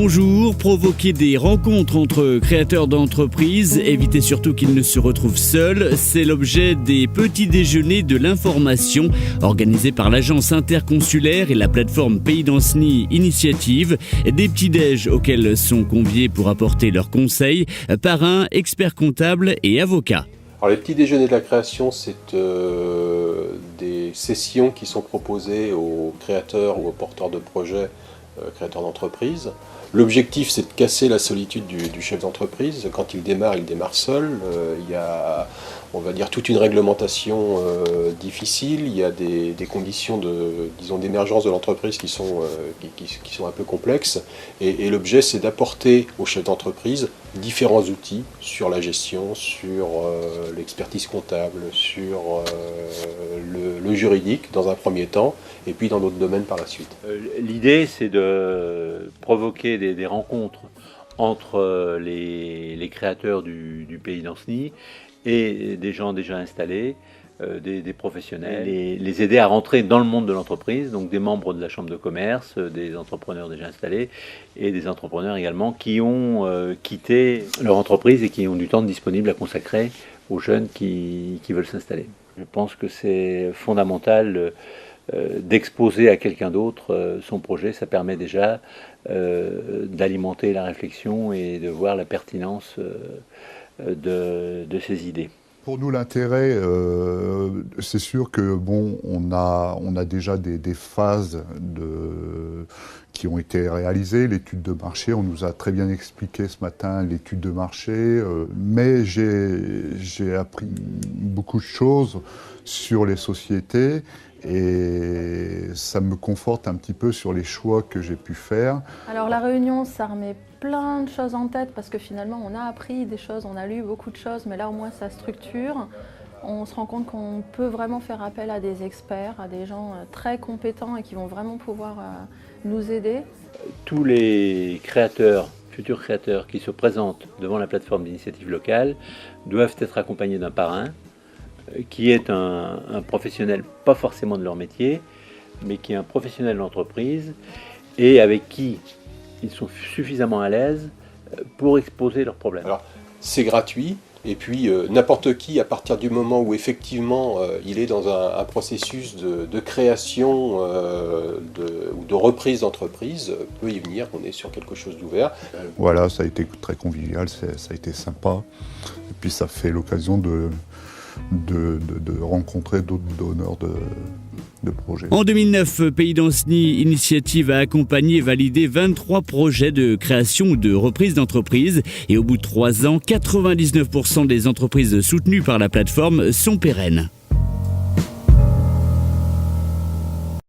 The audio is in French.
Bonjour, provoquer des rencontres entre créateurs d'entreprises, éviter surtout qu'ils ne se retrouvent seuls, c'est l'objet des petits déjeuners de l'information organisés par l'agence interconsulaire et la plateforme Pays d'Ancenis Initiative. Des petits déj auxquels sont conviés pour apporter leurs conseils parrains, experts comptables et avocats. Alors, les petits déjeuners de la création, c'est des sessions qui sont proposées aux créateurs ou aux porteurs de projets, créateurs d'entreprise. L'objectif, c'est de casser la solitude du chef d'entreprise. Quand il démarre seul. Il y a, on va dire, toute une réglementation difficile. Il y a des conditions d'émergence de l'entreprise qui sont un peu complexes. Et l'objet, c'est d'apporter au chef d'entreprise différents outils sur la gestion, sur l'expertise comptable, sur le juridique dans un premier temps, et puis dans d'autres domaines par la suite. L'idée, c'est de provoquer des rencontres entre les créateurs du Pays d'Ancenis et des gens déjà installés, des professionnels, les aider à rentrer dans le monde de l'entreprise, donc des membres de la chambre de commerce, des entrepreneurs déjà installés et des entrepreneurs également qui ont quitté leur entreprise et qui ont du temps disponible à consacrer aux jeunes qui veulent s'installer. Je pense que c'est fondamental d'exposer à quelqu'un d'autre son projet. Ça permet déjà d'alimenter la réflexion et de voir la pertinence de ses idées. Pour nous, l'intérêt, c'est sûr que on a déjà des phases qui ont été réalisées. L'étude de marché, on nous a très bien expliqué ce matin l'étude de marché, mais j'ai appris beaucoup de choses sur les sociétés et ça me conforte un petit peu sur les choix que j'ai pu faire. Alors la réunion, ça remet plein de choses en tête parce que finalement on a appris des choses, on a lu beaucoup de choses, mais là au moins ça structure. On se rend compte qu'on peut vraiment faire appel à des experts, à des gens très compétents et qui vont vraiment pouvoir nous aider. Tous les créateurs, futurs créateurs qui se présentent devant la plateforme d'initiative locale doivent être accompagnés d'un parrain qui est un professionnel, pas forcément de leur métier, mais qui est un professionnel d'entreprise et avec qui ils sont suffisamment à l'aise pour exposer leurs problèmes. Alors, c'est gratuit, et puis n'importe qui, à partir du moment où effectivement il est dans un processus de création ou de reprise d'entreprise, peut y venir. On est sur quelque chose d'ouvert. Voilà, ça a été très convivial, ça a été sympa, et puis ça fait l'occasion de rencontrer d'autres donneurs de projets. En 2009, Pays d'Ancenis Initiative a accompagné et validé 23 projets de création ou de reprise d'entreprise. Et au bout de 3 ans, 99% des entreprises soutenues par la plateforme sont pérennes.